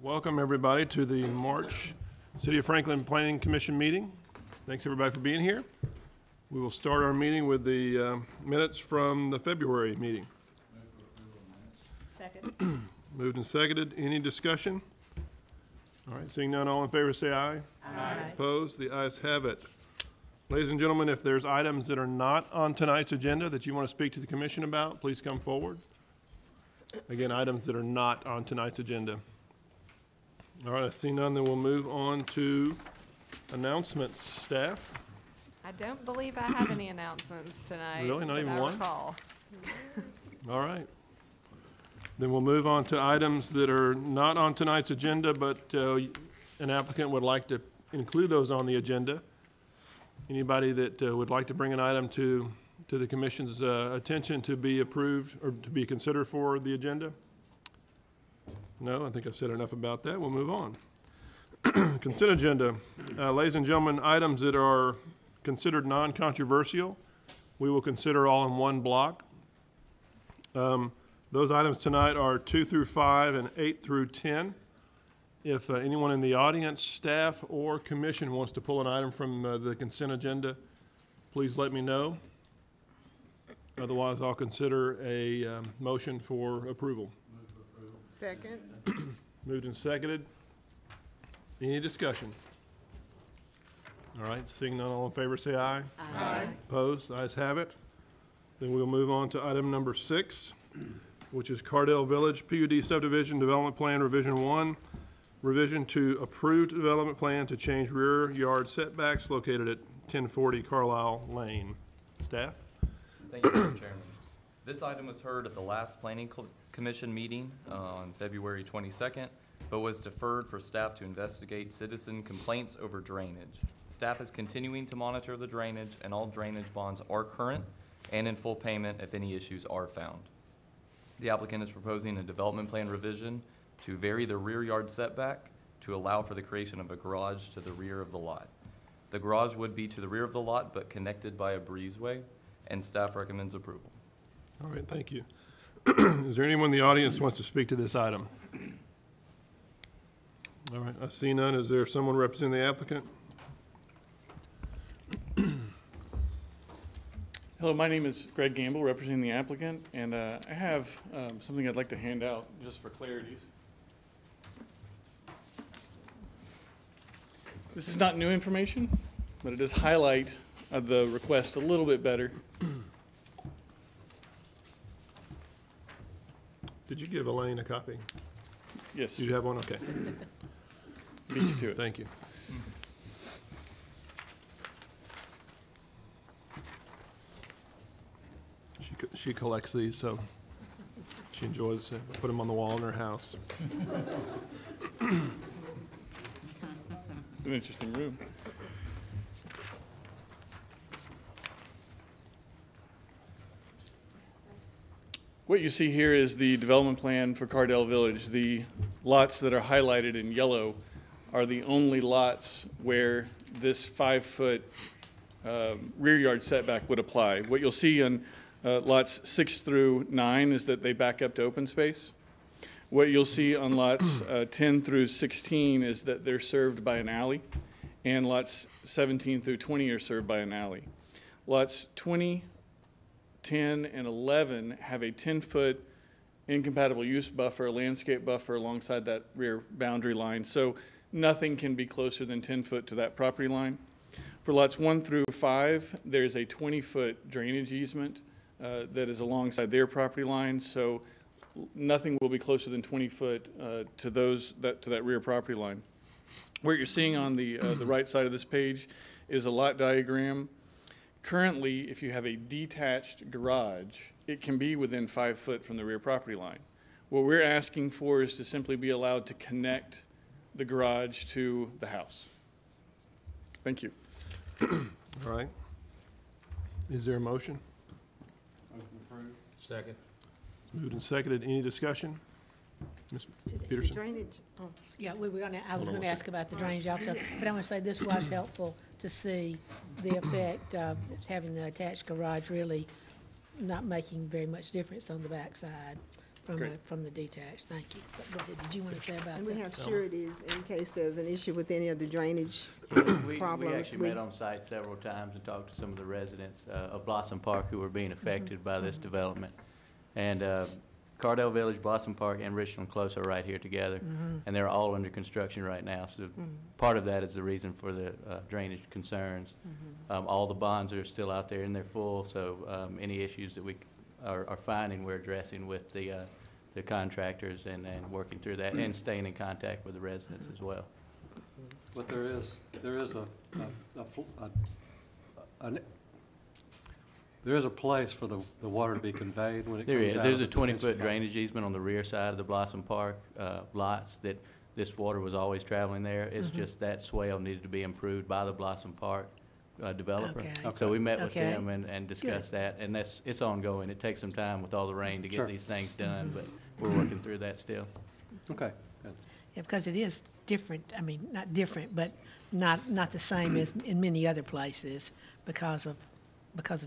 Welcome everybody to the March City of Franklin Planning Commission meeting. Thanks everybody for being here. We will start our meeting with the minutes from the February meeting. Second. Moved and seconded. Any discussion? All right, seeing none, all in favor say aye. Aye. Opposed? The ayes have it. Ladies and gentlemen, if there's items that are not on tonight's agenda that you want to speak to the commission about, please come forward. Again, items that are not on tonight's agenda. All right, I see none, then we'll move on to announcements. Staff? I don't believe I have any announcements tonight. Really? Not that even I one? recall. All right. Then we'll move on to items that are not on tonight's agenda, but an applicant would like to include those on the agenda. Anybody that would like to bring an item to the commission's attention to be approved or to be considered for the agenda? No, I think I've said enough about that. We'll move on. Consent agenda. Ladies and gentlemen, items that are considered non-controversial, we will consider all in one block. Those items tonight are 2 through 5 and 8 through 10. If anyone in the audience, staff, or commission wants to pull an item from the consent agenda, please let me know. Otherwise, I'll consider a motion for approval. Second. Moved and seconded. Any discussion? All right, seeing none, all in favor say aye. Aye. Opposed? Ayes have it. Then we'll move on to item number 6, which is Cardell Village PUD Subdivision Development Plan Revision 1. Revision to approved development plan to change rear yard setbacks located at 1040 Carlisle Lane. Staff? Thank you, Mr. Chairman. This item was heard at the last Planning Commission meeting on February 22nd, but was deferred for staff to investigate citizen complaints over drainage. Staff is continuing to monitor the drainage, and all drainage bonds are current and in full payment if any issues are found. The applicant is proposing a development plan revision to vary the rear yard setback to allow for the creation of a garage to the rear of the lot. The garage would be to the rear of the lot, but connected by a breezeway, and staff recommends approval. All right, thank you. Is there anyone in the audience who wants to speak to this item? All right, I see none. Is there someone representing the applicant? Hello, my name is Greg Gamble, representing the applicant, and I have something I'd like to hand out just for clarities. This is not new information, but it does highlight the request a little bit better. Did you give Elaine a copy? Yes, Do you have one? Okay, beat you to it. thank you. She collects these, so she enjoys put them on the wall in her house. An interesting room. What you see here is the development plan for Cardell Village. The lots that are highlighted in yellow are the only lots where this 5-foot rear yard setback would apply. What you'll see on lots 6 through 9 is that they back up to open space. What you'll see on lots 10 through 16 is that they're served by an alley, and lots 17 through 20 are served by an alley. Lots 20, 10, and 11 have a 10-foot incompatible use buffer, landscape buffer alongside that rear boundary line, so nothing can be closer than 10 foot to that property line. For lots 1 through 5, there's a 20-foot drainage easement that is alongside their property line, so nothing will be closer than 20 foot to that rear property line. What you're seeing on the right side of this page is a lot diagram. Currently, if you have a detached garage, it can be within 5 foot from the rear property line. What we're asking for is to simply be allowed to connect the garage to the house. Thank you. All right. Is there a motion? Motion approved. Second. Moved and seconded. Any discussion? Ms. The Peterson? drainage, oh, Yeah, I was gonna ask about the drainage also, but I want to say this was helpful to see the effect of having the attached garage really not making very much difference on the backside. Great. from the detached. Thank you. But go ahead. Did you want to say about And we that? have sureties in case there's an issue with any of the drainage We problems. actually met on site several times and talked to some of the residents of Blossom Park who were being affected by this development. And Cardell Village, Blossom Park, and Richland Close are right here together, and they're all under construction right now. So part of that is the reason for the drainage concerns. All the bonds are still out there and they're full, so any issues that we are finding, we're addressing with the contractors and working through that and staying in contact with the residents as well. But there is a place for the water to be conveyed when it There comes is. out. There's of a the detention 20-foot pond. drainage easement on the rear side of the Blossom Park lots that this water was always traveling there. It's just that swale needed to be improved by the Blossom Park developer. Okay. So we met with Okay. them and discussed that, and it's ongoing. It takes some time with all the rain to Sure. get these things done, but we're working through that still. Okay, good. Yeah, because it is different, I mean, not different, but not the same as in many other places because of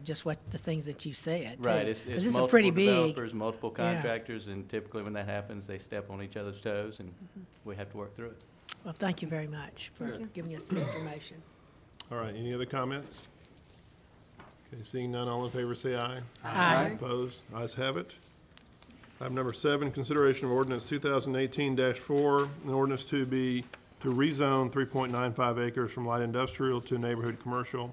just what, the things that you said, too. Right, it's 'Cause this is multiple pretty big. developers, multiple Yeah. contractors, and typically when that happens, they step on each other's toes, and we have to work through it. Well, thank you very much for giving us the information. All right, any other comments? Okay, seeing none, all in favor say aye. Aye. Opposed? Ayes have it. Item number 7, consideration of ordinance 2018-4, an ordinance to rezone 3.95 acres from light industrial to neighborhood commercial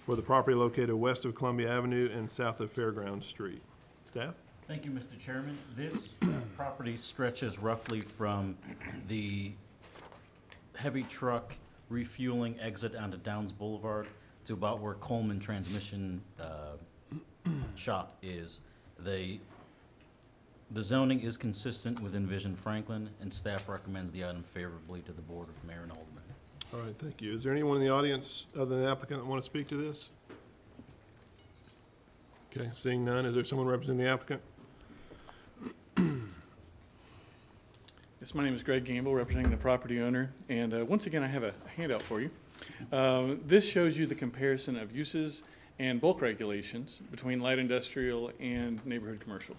for the property located west of Columbia Avenue and south of Fairground Street. Staff? Thank you, Mr. Chairman. This property stretches roughly from the heavy truck refueling exit onto Downs Boulevard to about where Coleman Transmission shop is. The zoning is consistent with Envision Franklin, and staff recommends the item favorably to the Board of Mayor and Aldermen. All right, thank you. Is there anyone in the audience other than the applicant that want to speak to this? Okay, seeing none, is there someone representing the applicant? Yes, my name is Greg Gamble, representing the property owner, and once again, I have a handout for you. This shows you the comparison of uses and bulk regulations between light industrial and neighborhood commercial.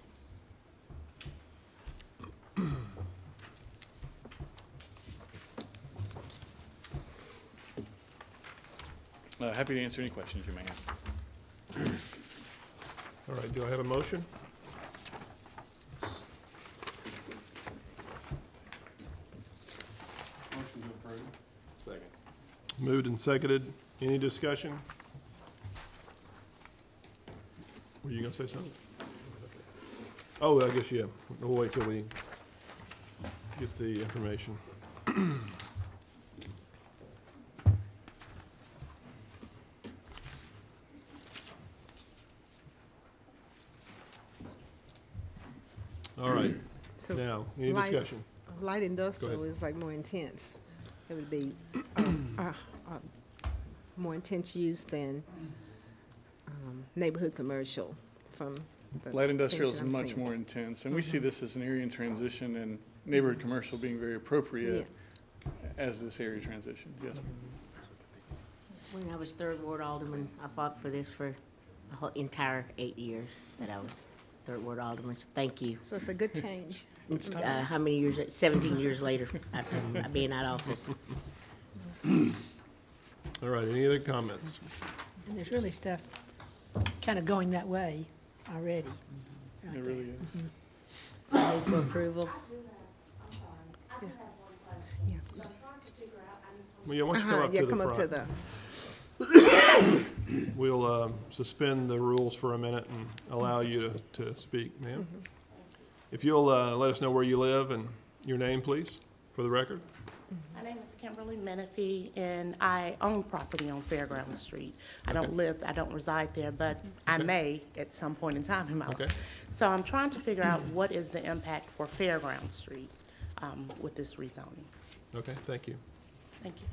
Happy to answer any questions you may have. All right, do I have a motion? Motion to approve. Second. Moved and seconded. Any discussion? Were you gonna say something? Oh, I guess, yeah. We'll wait till we get the information. All right, So now, any light- discussion? light industrial ahead. is like more intense. It would be more intense use than neighborhood commercial from the Light industrial things is that I'm much seeing. more intense, and we see this as an area in transition and neighborhood commercial being very appropriate as this area transitions. Yes, ma'am. When I was third ward alderman, I fought for this for the whole entire 8 years that I was third ward alderman, so thank you. So it's a good change. How many years, 17 years later, after being out of office. All right, any other comments? And there's really stuff kind of going that way already. It really is. Move for approval. Well, yeah, why don't you come up Yeah, to the come up to front? the, We'll suspend the rules for a minute and allow you to speak, ma'am. If you'll let us know where you live and your name, please, for the record. My name is Kimberly Menifee, and I own property on Fairground Street. I don't live, I don't reside there, but I may at some point in time in my Okay. life. So I'm trying to figure out what is the impact for Fairground Street with this rezoning. Okay, thank you. Thank you.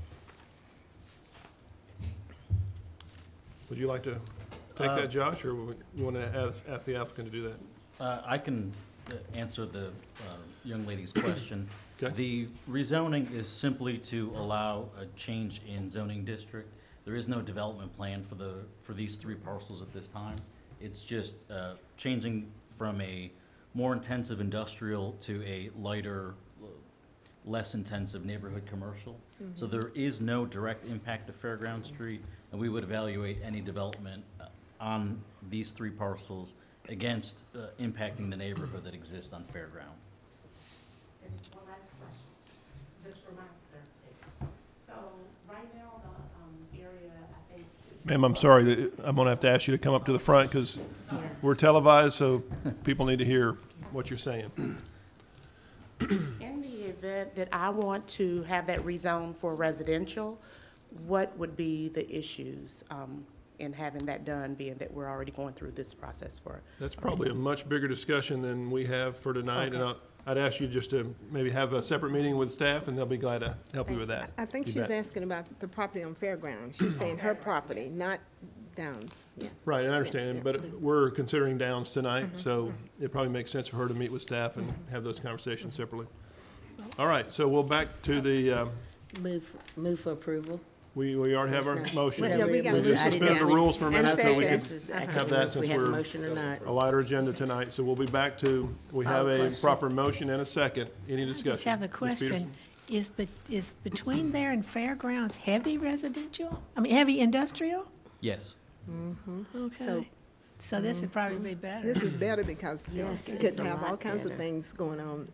Would you like to take that, Josh, or you want to ask the applicant to do that? I can answer the young lady's question. Okay. The rezoning is simply to allow a change in zoning district. There is no development plan for these 3 parcels at this time. It's just changing from a more intensive industrial to a lighter, less intensive neighborhood commercial. So there is no direct impact to Fairground Street, and we would evaluate any development on these 3 parcels against impacting the neighborhood that exists on Fairground. And one last question, just for my clarification. So right now, the area, I think. Ma'am, I'm sorry, I'm gonna have to ask you to come up to the front because we're televised, so people need to hear what you're saying. In the event that I want to have that rezoned for residential, what would be the issues in having that done, being that we're already going through this process for? That's probably a much bigger discussion than we have for tonight, and Okay. I'd ask you just to maybe have a separate meeting with staff, and they'll be glad to help you with that. I think You she's bet. asking about the property on Fairground. She's saying her property, not Downs, yeah. Right, I understand, yeah. but we're considering Downs tonight, so it probably makes sense for her to meet with staff and have those conversations separately. All right, so we'll back to the, Move for approval. we already have our motion. Yeah, we got We'll just I didn't suspend the know. rules for a And minute so we second. This is- I can couldn't have know that if since we had a we're motion or not. a lighter agenda tonight, so we'll be back to, we have a question. proper motion and a second. Any I just discussion? have a Ms. question. Peterson? Is between there and Fairgrounds heavy residential? I mean, heavy industrial? Yes. Okay. So this would probably be better. This is better because Yes, you it's could a have all lot kinds of better. things going on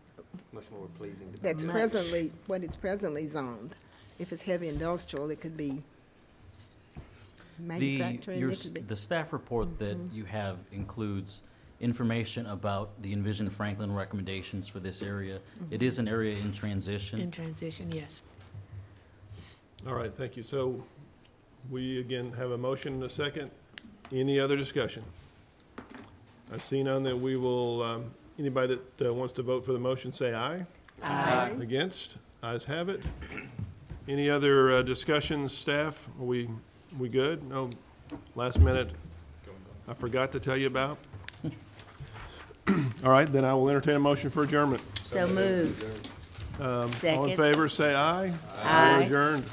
Much more pleasing to that's Much. presently, what is presently zoned. If it's heavy industrial, it could be manufacturing, it could be. The staff report that you have includes information about the Envision Franklin recommendations for this area. It is an area in transition. In transition, yes. All right, thank you. So we again have a motion and a second. Any other discussion? I see none, that we will, anybody that wants to vote for the motion, say aye. Aye. Against? Ayes have it. Any other discussions, staff? Are we good? No, last minute, I forgot to tell you about? All right, then I will entertain a motion for adjournment. So moved. All in Second. favor, say aye. Aye. We're adjourned.